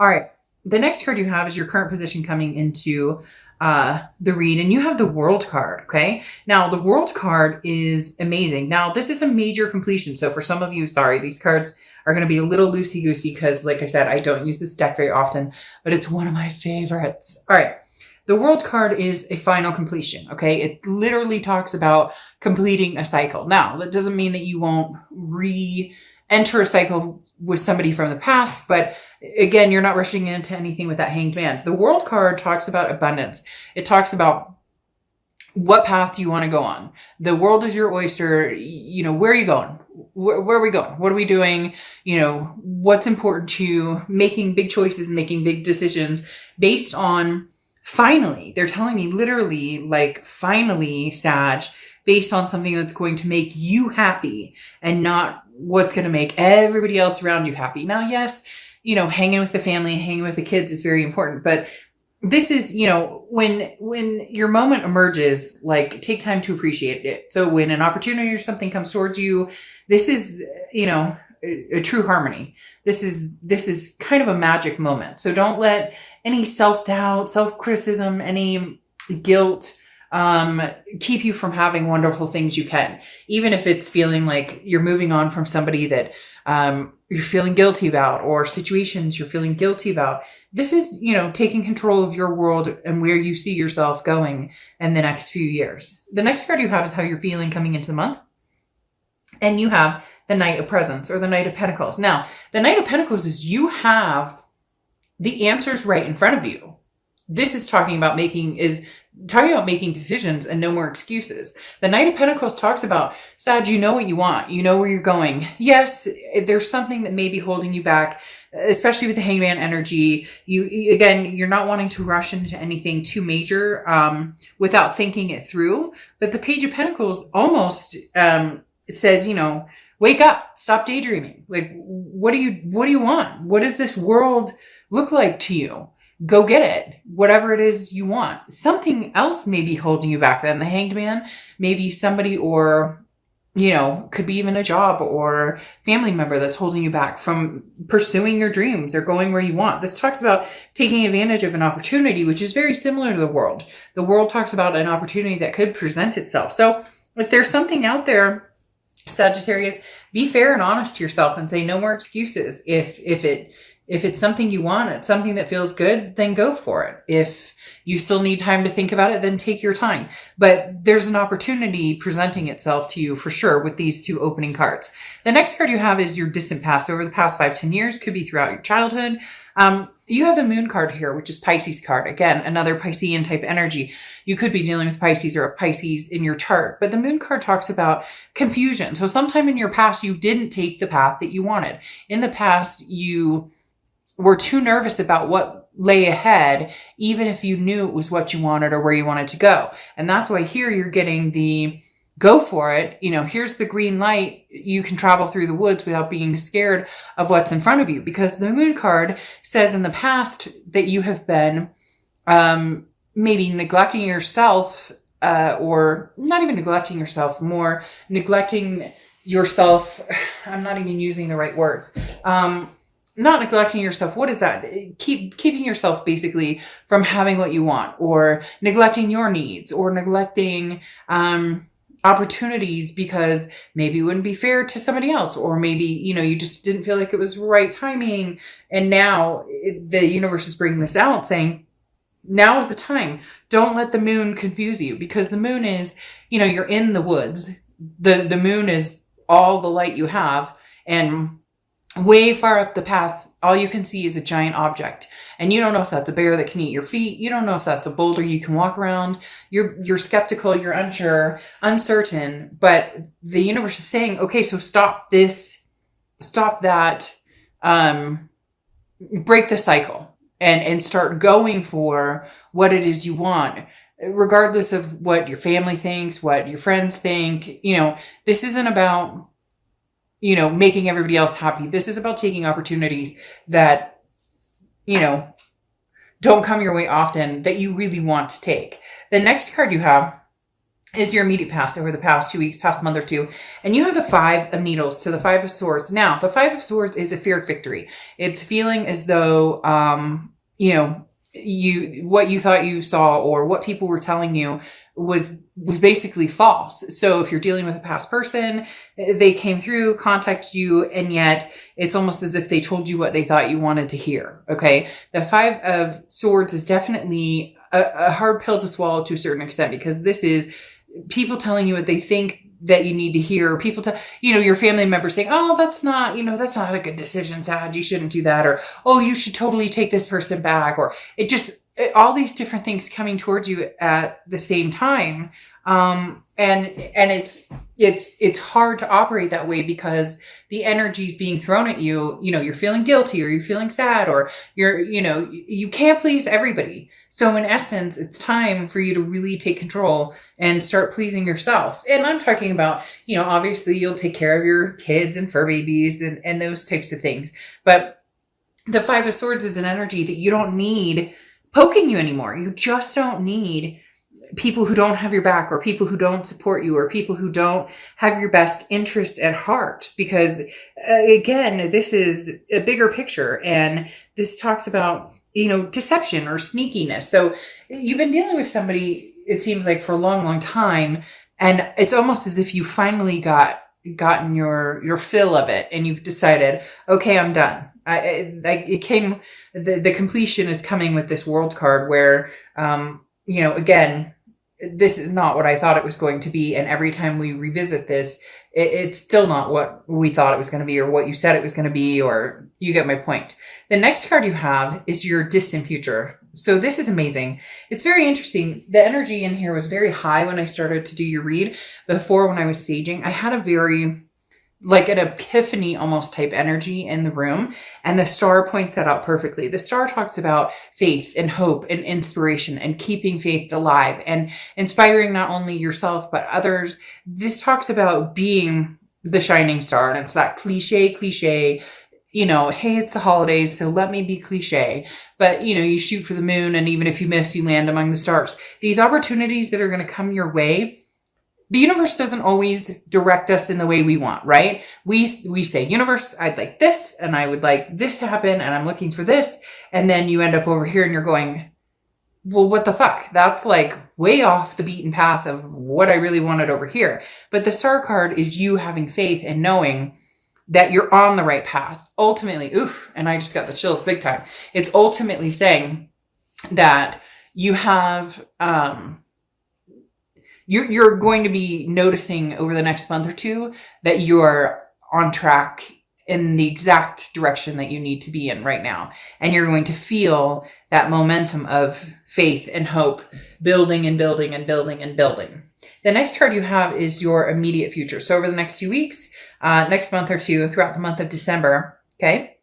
All right. The next card you have is your current position coming into the read, and you have the World card. Okay. Now, the World card is amazing. Now, this is a major completion. So for some of you, sorry, these cards are going to be a little loosey-goosey because, like I said, I don't use this deck very often, but it's one of my favorites. All right. The World card is a final completion, okay? It literally talks about completing a cycle. Now, that doesn't mean that you won't re-enter a cycle with somebody from the past, but again, you're not rushing into anything with that Hanged Man. The World card talks about abundance. It talks about what path do you want to go on? The world is your oyster. You know, where are you going? Where are we going? What are we doing? You know, what's important to you? Making big choices, making big decisions based on finally. They're telling me literally, like, finally, Sag, based on something that's going to make you happy and not what's going to make everybody else around you happy. Now, yes, you know, hanging with the family, hanging with the kids is very important, but this is, you know, when your moment emerges, like, take time to appreciate it. So when an opportunity or something comes towards you, this is, you know, a true harmony. This is kind of a magic moment. So don't let any self-doubt, self-criticism, any guilt keep you from having wonderful things you can. Even if it's feeling like you're moving on from somebody that you're feeling guilty about, or situations you're feeling guilty about. This is, you know, taking control of your world and where you see yourself going in the next few years. The next card you have is how you're feeling coming into the month. And you have the Knight of Presents, or the Knight of Pentacles. Now, the Knight of Pentacles is you have the answers right in front of you. This is talking about making decisions and no more excuses. The Knight of Pentacles talks about, Sag, you know what you want. You know where you're going. Yes, there's something that may be holding you back, especially with the Hangman energy. You're not wanting to rush into anything too major without thinking it through. But the Page of Pentacles almost says, you know, wake up, stop daydreaming. Like, what do you want? What does this world look like to you? Go get it. Whatever it is you want. Something else may be holding you back then. The Hanged Man, maybe somebody, or, you know, could be even a job or family member that's holding you back from pursuing your dreams or going where you want. This talks about taking advantage of an opportunity, which is very similar to the world. The world talks about an opportunity that could present itself. So if there's something out there, Sagittarius, be fair and honest to yourself and say no more excuses. If it's something you want, it's something that feels good, then go for it. If you still need time to think about it, then take your time. But there's an opportunity presenting itself to you for sure with these two opening cards. The next card you have is your distant past. Over the past 5-10 years, could be throughout your childhood. You have the Moon card here, which is Pisces card. Again, another Piscean type energy. You could be dealing with Pisces or a Pisces in your chart. But the Moon card talks about confusion. So sometime in your past, you didn't take the path that you wanted. In the past, you were too nervous about what lay ahead, even if you knew it was what you wanted or where you wanted to go. And that's why here you're getting the go for it. You know, here's the green light. You can travel through the woods without being scared of what's in front of you, because the Moon card says in the past that you have been maybe neglecting yourself, or not even neglecting yourself, more neglecting yourself. I'm not even using the right words. Not neglecting yourself. What is that? Keeping yourself basically from having what you want, or neglecting your needs, or neglecting opportunities because maybe it wouldn't be fair to somebody else, or maybe, you know, you just didn't feel like it was right timing. And now the universe is bringing this out saying, now is the time. Don't let the moon confuse you, because the moon is, you know, you're in the woods. The moon is all the light you have, and way far up the path, all you can see is a giant object. And you don't know if that's a bear that can eat your feet. You don't know if that's a boulder you can walk around. You're skeptical, you're unsure, uncertain. But the universe is saying, okay, so stop this, stop that, break the cycle and start going for what it is you want, regardless of what your family thinks, what your friends think. You know, this isn't about, you know, making everybody else happy. This is about taking opportunities that, you know, don't come your way often, that you really want to take. The next card you have is your immediate past over the past 2 weeks, past month or two. And you have the 5 of Needles to the 5 of Swords. Now, the 5 of Swords is a fear of victory. It's feeling as though, you know, what you thought you saw or what people were telling you was basically false. So if you're dealing with a past person, they came through, contacted you, and yet it's almost as if they told you what they thought you wanted to hear. Okay. The 5 of Swords is definitely a hard pill to swallow to a certain extent, because this is people telling you what they think that you need to hear. People tell, you know, your family members saying, oh, that's not, you know, that's not a good decision, Sag, you shouldn't do that. Or, oh, you should totally take this person back. Or all these different things coming towards you at the same time. And it's hard to operate that way because the energy is being thrown at you. You know, you're feeling guilty or you're feeling sad or you can't please everybody. So in essence, it's time for you to really take control and start pleasing yourself. And I'm talking about, you know, obviously you'll take care of your kids and fur babies and those types of things. But the 5 of Swords is an energy that you don't need poking you anymore. You just don't need people who don't have your back or people who don't support you or people who don't have your best interest at heart. Because again, this is a bigger picture, and this talks about, you know, deception or sneakiness. So you've been dealing with somebody, it seems like, for a long, long time. And it's almost as if you finally gotten your fill of it and you've decided, okay, I'm done. The completion is coming with this World card where, you know, again, this is not what I thought it was going to be. And every time we revisit this, it's still not what we thought it was going to be or what you said it was going to be, or you get my point. The next card you have is your distant future. So this is amazing. It's very interesting. The energy in here was very high when I started to do your read. Before, when I was saging, I had a very, like, an epiphany almost type energy in the room. And the star points that out perfectly. The star talks about faith and hope and inspiration and keeping faith alive and inspiring not only yourself, but others. This talks about being the shining star. And it's that cliche, you know, hey, it's the holidays, so let me be cliche. But, you know, you shoot for the moon, and even if you miss, you land among the stars. These opportunities that are going to come your way, the universe doesn't always direct us in the way we want, right? We say, universe, I'd like this, and I would like this to happen, and I'm looking for this. And then you end up over here and you're going, well, what the fuck? That's like way off the beaten path of what I really wanted over here. But the star card is you having faith and knowing that you're on the right path. Ultimately, and I just got the chills big time. It's ultimately saying that you have, you're going to be noticing over the next month or two that you're on track in the exact direction that you need to be in right now. And you're going to feel that momentum of faith and hope building and building and building and building. The next card you have is your immediate future. So over the next few weeks, next month or two, throughout the month of December, okay?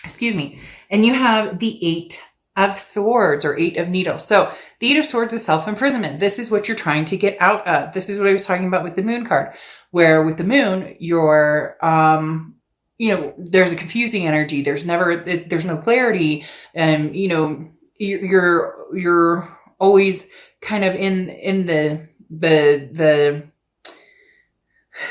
Excuse me. And you have the 8 of Swords or 8 of Needles. So the 8 of Swords is self-imprisonment. This is what you're trying to get out of. This is what I was talking about with the Moon card, where with the Moon, you're, you know, there's a confusing energy. There's no clarity. And, you know, you're always kind of in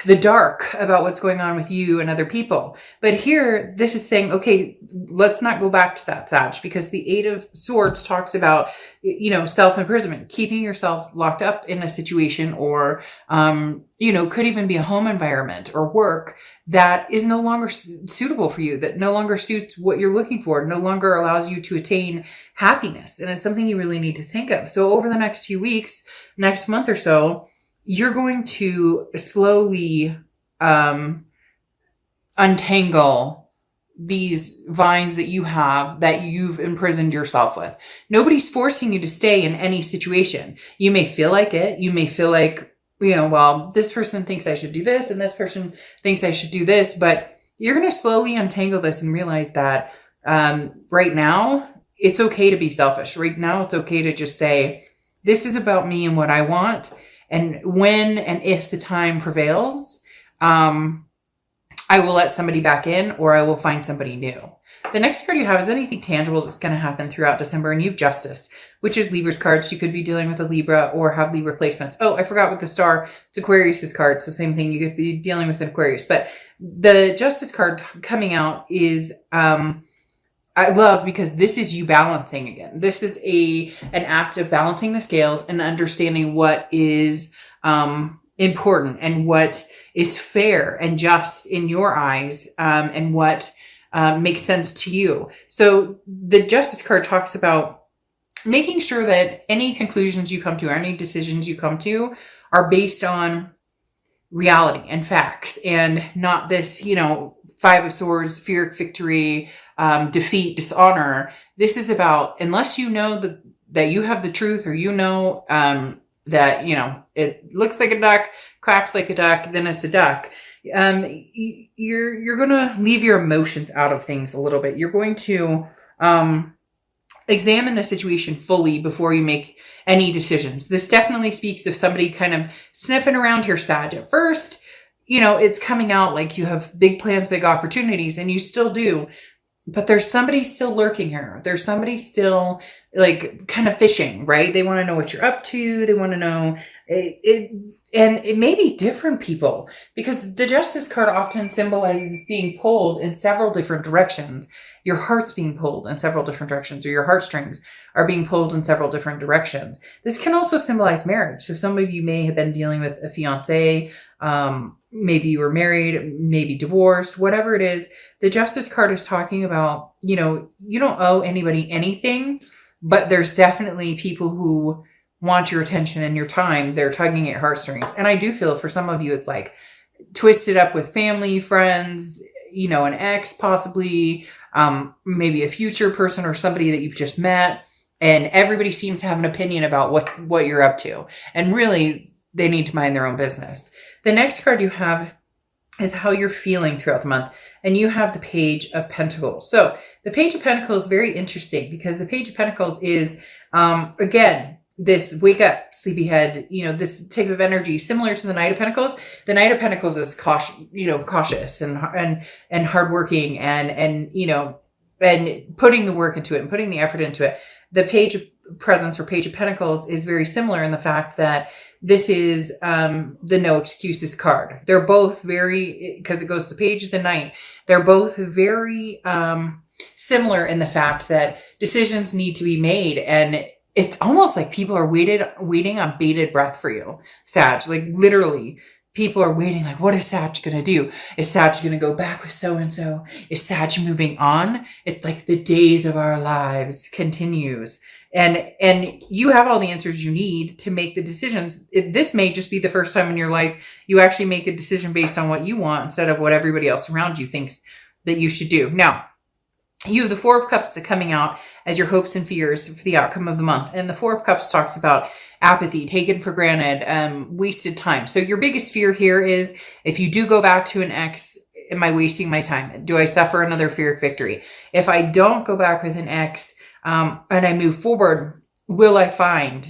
the dark about what's going on with you and other people. But here, this is saying, okay, let's not go back to that, Sag, because the 8 of Swords talks about, you know, self-imprisonment, keeping yourself locked up in a situation, or, you know, could even be a home environment or work that is no longer suitable for you, that no longer suits what you're looking for, no longer allows you to attain happiness. And it's something you really need to think of. So over the next few weeks, next month or so, you're going to slowly untangle these vines that you have, that you've imprisoned yourself with. Nobody's forcing you to stay in any situation. You may feel like it. You may feel like, you know, well, this person thinks I should do this and this person thinks I should do this. But you're going to slowly untangle this and realize that right now, it's okay to be selfish. Right now, it's okay to just say, this is about me and what I want. And when and if the time prevails, I will let somebody back in, or I will find somebody new. The next card you have is anything tangible that's going to happen throughout December, and you have Justice, which is Libra's card. So you could be dealing with a Libra or have Libra placements. Oh, I forgot with the star. It's Aquarius's card. So same thing. You could be dealing with an Aquarius. But the Justice card coming out is I love, because this is you balancing again. This is an act of balancing the scales and understanding what is important and what is fair and just in your eyes, and what makes sense to you. So the Justice card talks about making sure that any conclusions you come to or any decisions you come to are based on reality and facts, and not this, Five of Swords, fear of victory, defeat, dishonor. This is about, unless you know that you have the truth, or that, it looks like a duck, quacks like a duck, then it's a duck. You're going to leave your emotions out of things a little bit. You're going to examine the situation fully before you make any decisions. This definitely speaks of somebody kind of sniffing around here, Sag. At first, it's coming out like you have big plans, big opportunities, and you still do. But there's somebody still lurking here. There's somebody still like kind of fishing, right? They want to know what you're up to. They want to know and it may be different people, because the Justice card often symbolizes being pulled in several different directions. Your heart's being pulled in several different directions, or your heartstrings are being pulled in several different directions. This can also symbolize marriage. So some of you may have been dealing with a fiance, maybe you were married, maybe divorced, whatever it is. The Justice card is talking about, you don't owe anybody anything, but there's definitely people who want your attention and your time. They're tugging at heartstrings. And I do feel for some of you, it's like twisted up with family, friends, an ex, possibly, maybe a future person or somebody that you've just met. And everybody seems to have an opinion about what you're up to. And really, they need to mind their own business. The next card you have is how you're feeling throughout the month. And you have the Page of Pentacles. So the Page of Pentacles is very interesting, because the Page of Pentacles is, again, this wake up, sleepyhead, this type of energy, similar to the Knight of Pentacles. The Knight of Pentacles is cautious and hardworking and putting the work into it and putting the effort into it. The Page of Presence or Page of Pentacles is very similar in the fact that this is the no excuses card. They're both very, because it goes to Page of the Knight, they're both very similar in the fact that decisions need to be made, and it's almost like people are waiting on bated breath for you, Sag. Like literally, people are waiting. Like, what is Sag going to do? Is Sag going to go back with so-and-so? Is Sag moving on? It's like the days of our lives continues. And you have all the answers you need to make the decisions. This may just be the first time in your life you actually make a decision based on what you want instead of what everybody else around you thinks that you should do. Now, you have the Four of Cups coming out as your hopes and fears for the outcome of the month. And the Four of Cups talks about apathy, taken for granted, wasted time. So your biggest fear here is, if you do go back to an ex, am I wasting my time? Do I suffer another fear of victory? If I don't go back with an ex and I move forward, will I find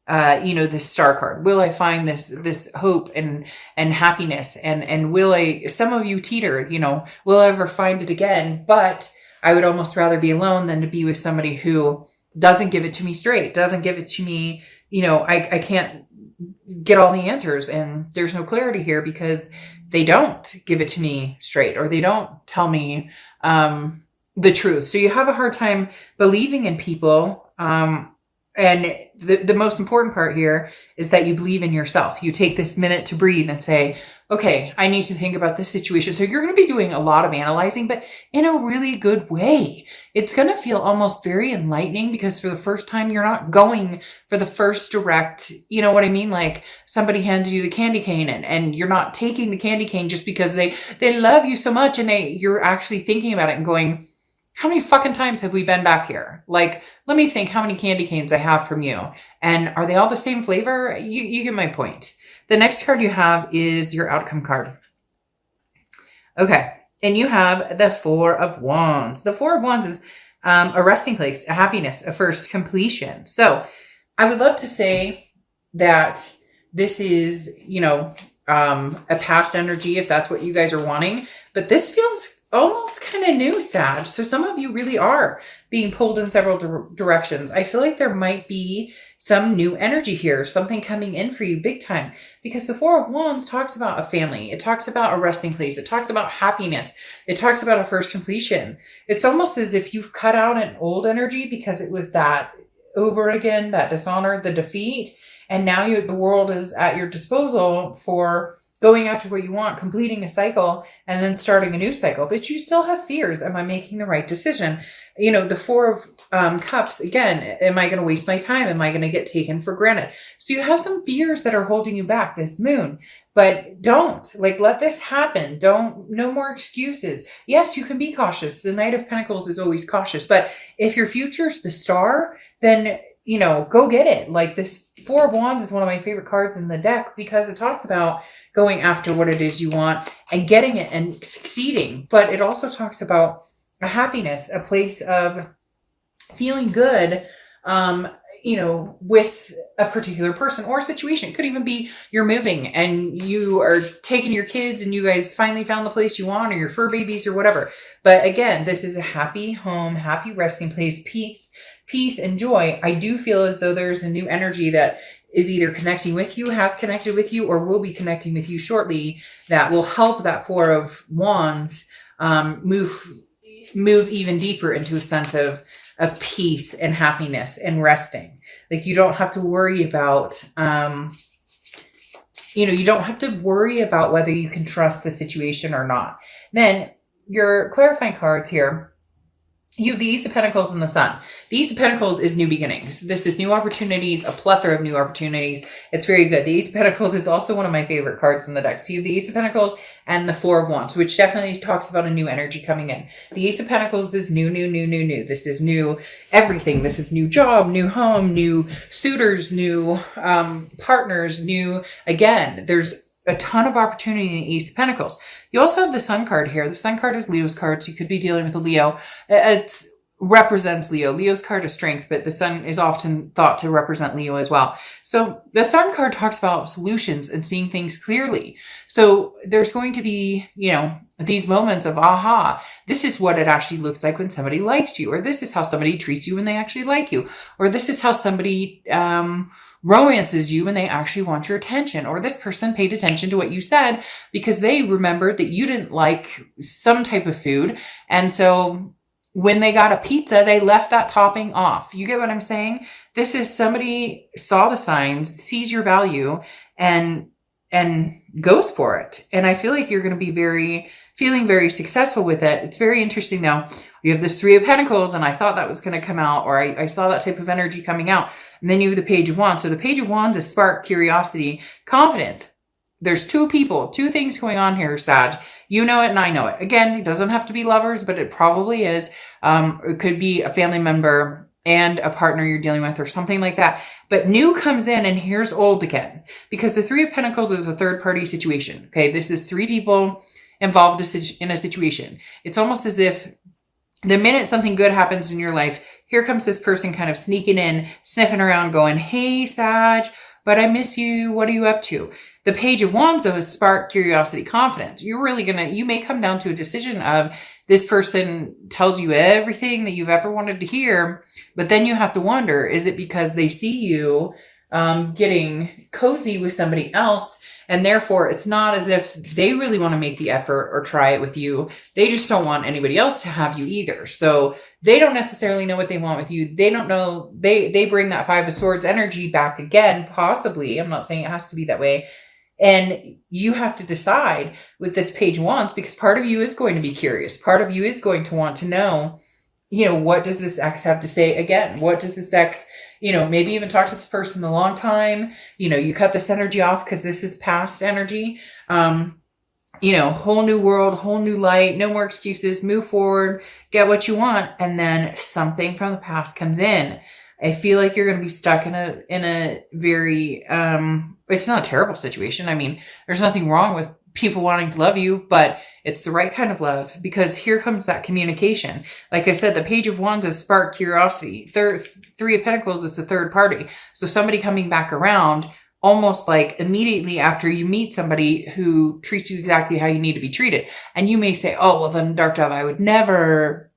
this star card? Will I find this hope and happiness? And will some of you teeter, will I ever find it again? But I would almost rather be alone than to be with somebody who doesn't give it to me straight, doesn't give it to me. I can't get all the answers, and there's no clarity here because they don't give it to me straight, or they don't tell me the truth. So you have a hard time believing in people. And the most important part here is that you believe in yourself. You take this minute to breathe and say, okay, I need to think about this situation. So you're going to be doing a lot of analyzing, but in a really good way. It's going to feel almost very enlightening, because for the first time, you're not going for the first direct, you know what I mean? Like somebody hands you the candy cane and you're not taking the candy cane just because they love you so much, and you're actually thinking about it and going, how many fucking times have we been back here? Like, let me think how many candy canes I have from you. And are they all the same flavor? You get my point. The next card you have is your outcome card. Okay. And you have the Four of Wands. The Four of Wands is a resting place, a happiness, a first completion. So I would love to say that this is, a past energy, if that's what you guys are wanting. But this feels almost kind of new, Sag. So some of you really are being pulled in several directions. I feel like there might be some new energy here, something coming in for you big time, because the Four of Wands talks about a family. It talks about a resting place. It talks about happiness. It talks about a first completion. It's almost as if you've cut out an old energy because it was that over again, that dishonor, the defeat. And now the world is at your disposal for going after what you want, completing a cycle, and then starting a new cycle. But you still have fears. Am I making the right decision? You know, the Four of Cups, again, am I going to waste my time? Am I going to get taken for granted? So you have some fears that are holding you back this moon, but don't let this happen. No more excuses. Yes, you can be cautious. The Knight of Pentacles is always cautious, but if your future's the star, then, go get it. Like, this Four of Wands is one of my favorite cards in the deck because it talks about going after what it is you want and getting it and succeeding. But it also talks about a happiness, a place of feeling good, with a particular person or situation. It could even be you're moving and you are taking your kids and you guys finally found the place you want, or your fur babies or whatever. But again, this is a happy home, happy resting place, peace and joy. I do feel as though there's a new energy that is either connecting with you, has connected with you, or will be connecting with you shortly that will help that Four of Wands move even deeper into a sense of peace and happiness and resting. Like, you don't have to worry about, you don't have to worry about whether you can trust the situation or not. Then your clarifying cards here, you have the Ace of Pentacles and the Sun. The Ace of Pentacles is new beginnings. This is new opportunities, a plethora of new opportunities. It's very good. The Ace of Pentacles is also one of my favorite cards in the deck. So you have the Ace of Pentacles and the Four of Wands, which definitely talks about a new energy coming in. The Ace of Pentacles is new. This is new everything. This is new job, new home, new suitors, new partners, new, again, there's a ton of opportunity in the Ace of Pentacles. You also have the Sun card here. The Sun card is Leo's card, so you could be dealing with a Leo. It represents Leo. Leo's card is strength, but the Sun is often thought to represent Leo as well. So the Sun card talks about solutions and seeing things clearly. So there's going to be, these moments of, aha, this is what it actually looks like when somebody likes you, or this is how somebody treats you when they actually like you, or this is how somebody romances you when they actually want your attention, or this person paid attention to what you said because they remembered that you didn't like some type of food. And so when they got a pizza, they left that topping off. You get what I'm saying? This is somebody saw the signs, sees your value, and goes for it. And I feel like you're going to be feeling very successful with it. It's very interesting though. You have this Three of Pentacles, and I thought that was going to come out, or I saw that type of energy coming out. And then you have the Page of Wands. So the Page of Wands is spark, curiosity, confidence. There's two things going on here, Sag. You know it and I know it. Again, it doesn't have to be lovers, but it probably is. It could be a family member and a partner you're dealing with or something like that. But new comes in and here's old again. Because the Three of Pentacles is a third party situation. Okay, this is three people involved in a situation. It's almost as if the minute something good happens in your life, here comes this person kind of sneaking in, sniffing around, going, hey, Sag, but I miss you. What are you up to? The Page of Wands, though, is spark, curiosity, confidence. You may come down to a decision of this person tells you everything that you've ever wanted to hear, but then you have to wonder, is it because they see you getting cozy with somebody else? And therefore, it's not as if they really want to make the effort or try it with you. They just don't want anybody else to have you either. So they don't necessarily know what they want with you. They don't know. They bring that Five of Swords energy back again, possibly. I'm not saying it has to be that way. And you have to decide with this Page of Wands, because part of you is going to be curious. Part of you is going to want to know, what does this ex have to say again? What does this ex, maybe even talk to this person a long time. You cut this energy off because this is past energy. Whole new world, whole new light, no more excuses, move forward, get what you want. And then something from the past comes in. I feel like you're going to be stuck in a very, it's not a terrible situation. I mean, there's nothing wrong with people wanting to love you, but it's the right kind of love, because here comes that communication. Like I said, the Page of Wands is spark, curiosity. Three of Pentacles is the third party. So somebody coming back around almost like immediately after you meet somebody who treats you exactly how you need to be treated. And you may say, oh, well then Dark Dove, I would never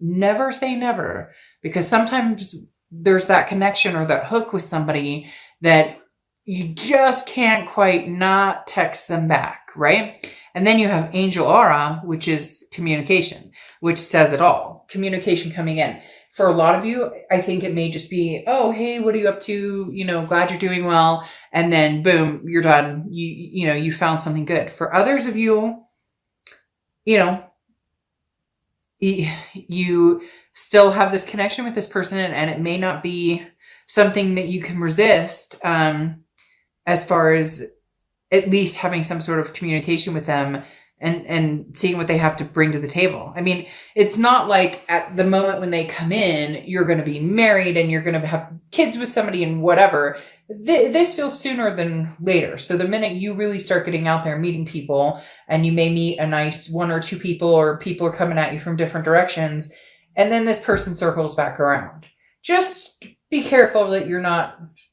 say never, because sometimes there's that connection or that hook with somebody that you just can't quite not text them back, right? And then you have Angel Aura, which is communication, which says it all. Communication coming in. For a lot of you, I think it may just be, oh, hey, what are you up to? Glad you're doing well. And then boom, you're done. You found something good. For others of you, you still have this connection with this person, and it may not be something that you can resist, as far as at least having some sort of communication with them and seeing what they have to bring to the table. I mean, it's not like at the moment when they come in, you're going to be married and you're going to have kids with somebody and whatever. This feels sooner than later. So the minute you really start getting out there, meeting people, and you may meet a nice one or two people, or people are coming at you from different directions, and then this person circles back around. Just be careful that you're not